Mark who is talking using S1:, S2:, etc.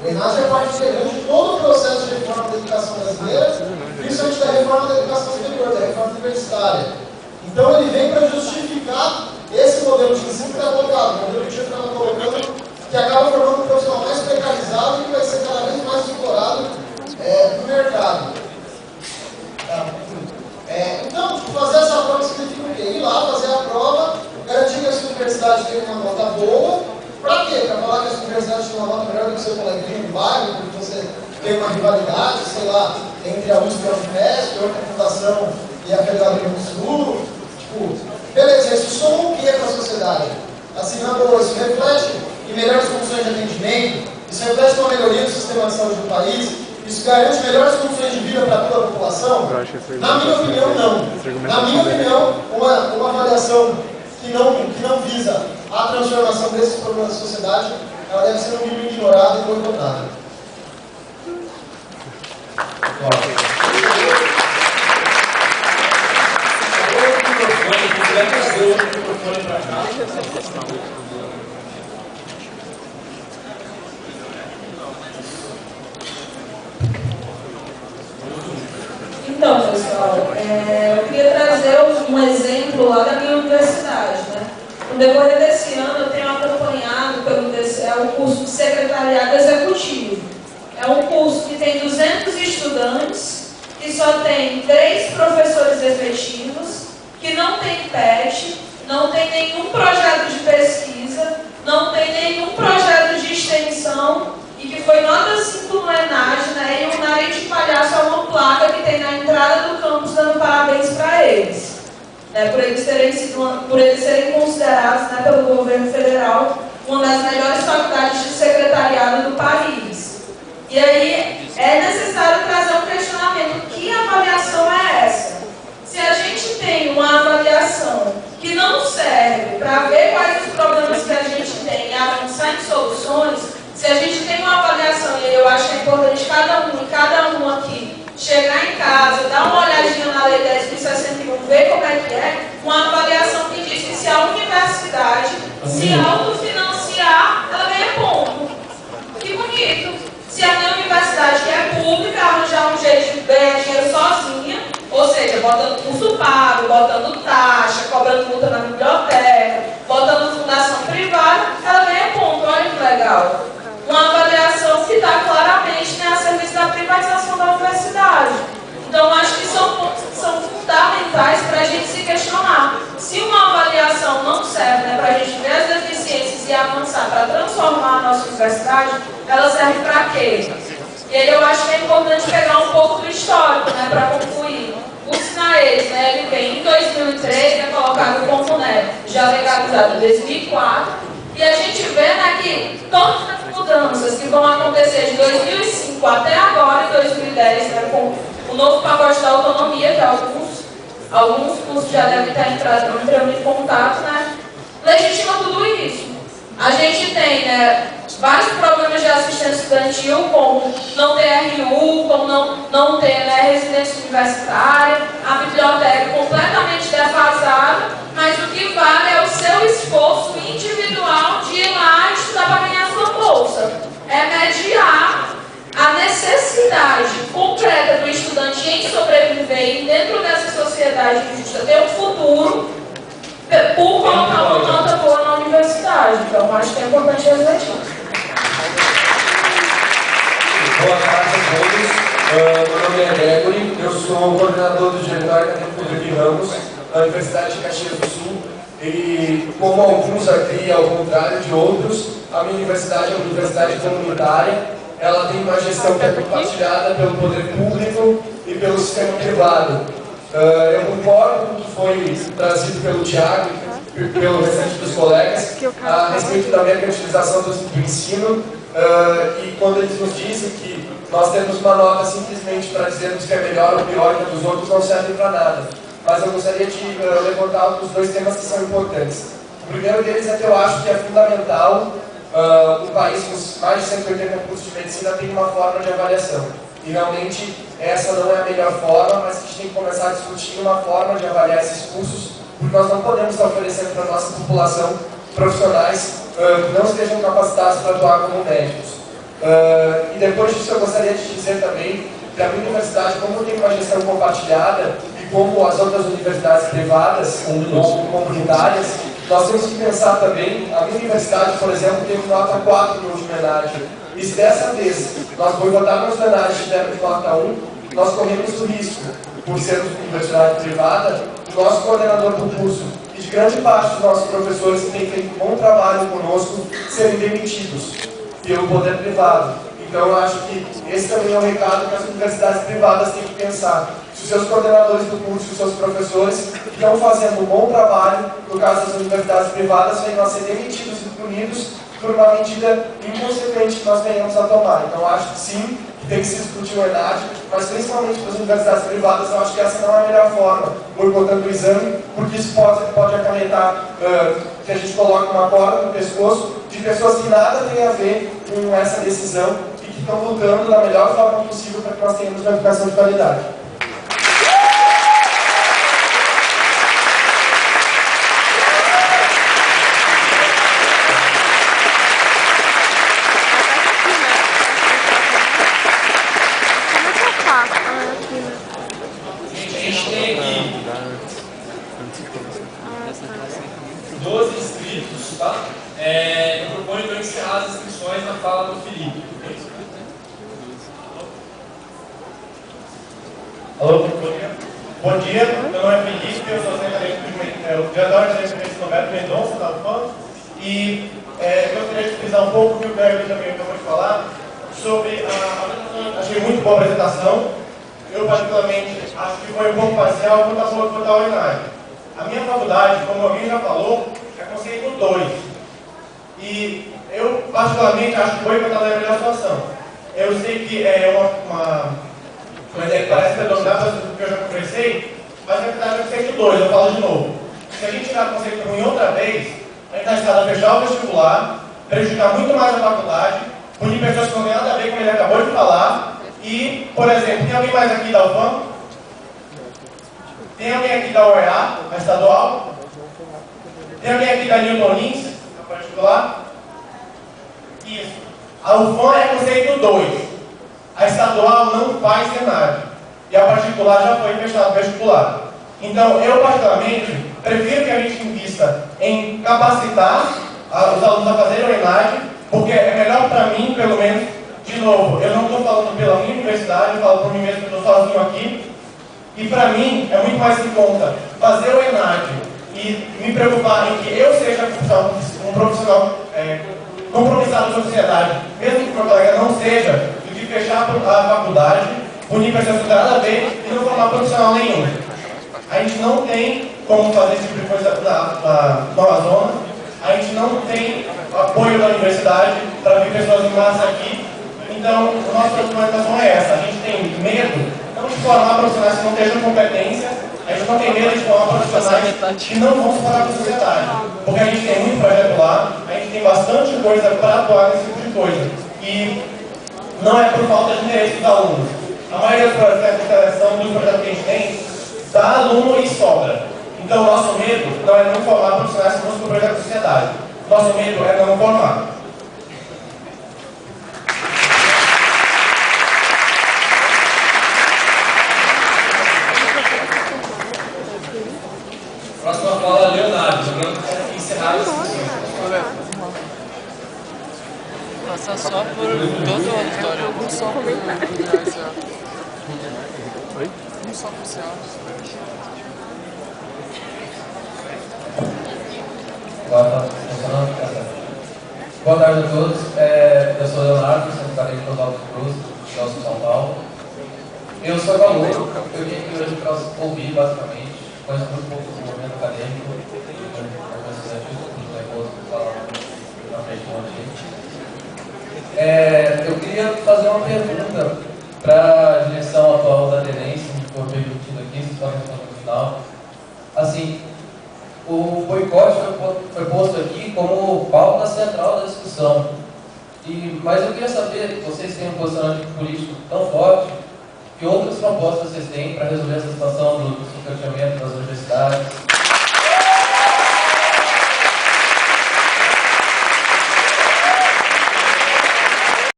S1: O ENAD é parte integrante de todo o processo de reforma da educação brasileira, principalmente da reforma da educação superior, da reforma universitária. Então ele vem para justificar esse modelo de ensino que está colocado, o modelo que a gente estava colocando, que acaba formando um profissional mais precarizado e que vai ser cada vez mais explorado no mercado. Então, fazer essa prova significa o quê? Ir lá, fazer a prova, garantir que a sua universidade tenha uma nota boa. Para quê? Para falar que a sua universidade tem uma nota melhor do que o seu coleguinha do bairro, porque você tem uma rivalidade, sei lá, entre a USP e a Unifesp, outra fundação e a Federal do Sul. Tipo, beleza, isso soma o que para a sociedade? Assim, na boa, isso reflete em melhores condições de atendimento, isso reflete uma melhoria do sistema de saúde do país, isso garante melhores condições de vida para toda a população? Na minha opinião, não. Na minha opinião, uma avaliação que não visa a transformação desses problemas da sociedade, ela deve ser no mínimo ignorada e boicotada.
S2: Então, pessoal, eu queria trazer um exemplo lá da minha universidade, né? No decorrer desse ano, eu tenho acompanhado o curso de secretariado executivo. É um curso que tem 200 estudantes, que só tem 3 professores efetivos, que não tem PET, não tem nenhum projeto de pesquisa, não tem nenhum projeto de extensão, e que foi nota 5 no ENAD, né? E o nariz de palhaço é uma placa que tem na entrada do campus dando parabéns para eles. Por eles serem considerados, né, pelo governo federal uma das melhores faculdades de secretariado do país. E aí é necessário trazer um questionamento: que avaliação é essa? Se a gente tem uma avaliação que não serve para ver quais os problemas que a gente tem e avançar em soluções, se a gente tem uma avaliação, e eu acho que é importante cada um aqui chegar em casa, dar uma olhadinha na Lei 10.061, ver como é que é, uma avaliação que diz que se a universidade se autofinanciar, ela ganha ponto. Que bonito! Se a minha universidade, que é pública, arranjar um jeito de ganhar dinheiro sozinha, ou seja, botando curso pago, botando taxa, cobrando multa na biblioteca, botando fundação privada, ela ganha ponto. Olha que legal! Uma avaliação que está claramente, né, a serviço da privatização da universidade. Então, acho que são pontos que são fundamentais para a gente se questionar. Se uma avaliação não serve, né, para a gente ver as deficiências e avançar para transformar a nossa universidade, ela serve para quê? E aí eu acho que é importante pegar um pouco do histórico, né, para concluir. O SINAES, né, ele vem em 2003, é colocado como, né, já legalizado em 2004, e a gente vê, né, que todas as mudanças que vão acontecer de 2005 até agora, em 2010, né, com o novo pacote da autonomia, que alguns cursos já devem estar entrando em contato, né, legitima tudo isso. A gente tem, né, vários problemas de assistência estudantil, como não ter RU, como não ter, né, residência universitária, a biblioteca completamente defasada, mas o que vale é o seu esforço individual de ir lá estudar para ganhar sua bolsa. É mediar a necessidade concreta do estudante em sobreviver e dentro dessa sociedade justa ter um futuro por colocar uma nota boa na universidade. Então, acho que é importante refletir.
S3: Boa tarde a todos. Meu nome é Gregory, eu sou o coordenador do Diretório Acadêmico Levi Ramos, da Universidade de Caxias do Sul. E, como alguns aqui, ao contrário de outros, a minha universidade é uma universidade comunitária. Ela tem uma gestão que é compartilhada pelo poder público e pelo sistema privado. Eu concordo com o que foi trazido pelo Tiago e pelo restante dos colegas a respeito da mercantilização do ensino, e quando eles nos dizem que nós temos uma nota simplesmente para dizermos que é melhor ou pior que a dos outros, não serve para nada. Mas eu gostaria de levantar os 2 temas que são importantes. O primeiro deles é que eu acho que é fundamental um país com mais de 180 cursos de medicina tem uma forma de avaliação. E realmente essa não é a melhor forma, mas a gente tem que começar a discutir uma forma de avaliar esses cursos, porque nós não podemos estar oferecendo para a nossa população profissionais que não estejam capacitados para atuar como médicos. E depois disso eu gostaria de dizer também que a minha universidade, como tem uma gestão compartilhada e como as outras universidades privadas ou comunitárias, nós temos que pensar também, a minha universidade, por exemplo, teve nota 4 no último ENAD. E se dessa vez nós boicotarmos o ENAD e tivermos nota 1, nós corremos o risco, por sermos uma universidade privada, do nosso coordenador do curso e de grande parte dos nossos professores que têm feito um bom trabalho conosco serem demitidos pelo poder privado. Então eu acho que esse também é um recado que as universidades privadas têm que pensar. Se os seus coordenadores do curso e os seus professores estão fazendo um bom trabalho, no caso das universidades privadas, venham a ser demitidos e punidos por uma medida inconsequente que nós venhamos a tomar. Então eu acho que sim, que tem que se discutir o ENAD, mas principalmente para as universidades privadas, eu acho que essa não é a melhor forma, boicotando o exame, porque isso pode acarretar que a gente coloque uma corda no pescoço de pessoas que nada têm a ver com essa decisão e que estão lutando da melhor forma possível para que nós tenhamos uma educação de qualidade.
S4: Gente, a gente tem aqui 12 inscritos, tá? Eu proponho que eu encerrar as inscrições na fala do Felipe.
S5: Alô, bom dia. Meu nome é Felipe, eu sou diretor de residência do Roberto Mendonça, da UFAM, e eu gostaria de frisar um pouco o que o Gregory também acabou de falar sobre achei muito boa a apresentação. Eu, particularmente, acho que foi um pouco parcial quanto ao ENAD. A minha faculdade, como alguém já falou, é conceito 2. E eu, particularmente, acho que boicotar não é a melhor situação. Eu sei que é uma ideia que parece predominar do que eu já conversei, mas na verdade é conceito 2, eu falo de novo. Se a gente tirar o conceito ruim outra vez, a gente está estado a fechar o vestibular, prejudicar muito mais a faculdade, punir pessoas que não têm nada a ver com o que ele acabou de falar. E, por exemplo, tem alguém mais aqui da UFAM? Tem alguém aqui da UEA, a estadual? Tem alguém aqui da Newton Lins, a particular? Isso. A UFAM é conceito 2. A estadual não faz ENAD. E a particular já foi fechado o vestibular. Então, eu particularmente, prefiro que a gente invista em capacitar os alunos a fazerem o ENAD, porque é melhor para mim, pelo menos. De novo, eu não estou falando pela minha universidade, eu falo por mim mesmo, que estou sozinho aqui. E para mim, é muito mais em conta fazer o ENAD e me preocupar em que eu seja um profissional compromissado com a sociedade, mesmo que o meu colega não seja, do que fechar a faculdade, punir pessoas que não têm nada a ver e não formar profissional nenhum. A gente não tem como fazer esse tipo de coisa na Nova Zona, a gente não tem apoio da universidade para vir pessoas em massa aqui. Então, a nossa preocupação é essa. A gente tem medo, não de formar profissionais que não tenham competência, a gente não tem medo de formar profissionais que não vão se formar com a sociedade. Porque a gente tem muito projeto lá, a gente tem bastante coisa para atuar nesse tipo de coisa. E não é por falta de interesse dos alunos. A maioria dos projetos de seleção, dos projetos que a gente tem, dá aluno e sobra. Então, o nosso medo não é não formar profissionais que vão se projeto da sociedade. Nosso medo é não formar.
S4: Próxima fala, Leonardo. Lembrando que tem que encerrar as inscrições.
S6: Passa só por todo o auditório. Um só por Oi? Um só por céu.
S7: Boa tarde a todos. Eu sou Leonardo, secretário de Oswaldo Cruz, de São Paulo. Eu sou aluno, eu vim aqui hoje para ouvir, basicamente, conhecer um pouco do movimento acadêmico, alguns estudantes, depois falar na frente de gente. Eu queria fazer uma pergunta para a direção atual da Aderência, que foi permitido aqui, se pode responder no final. Assim, o boicote foi posto aqui como pauta central da discussão. Mas eu queria saber, vocês têm um posicionamento político tão forte, que outras propostas vocês têm para resolver essa situação do sucateamento das universidades?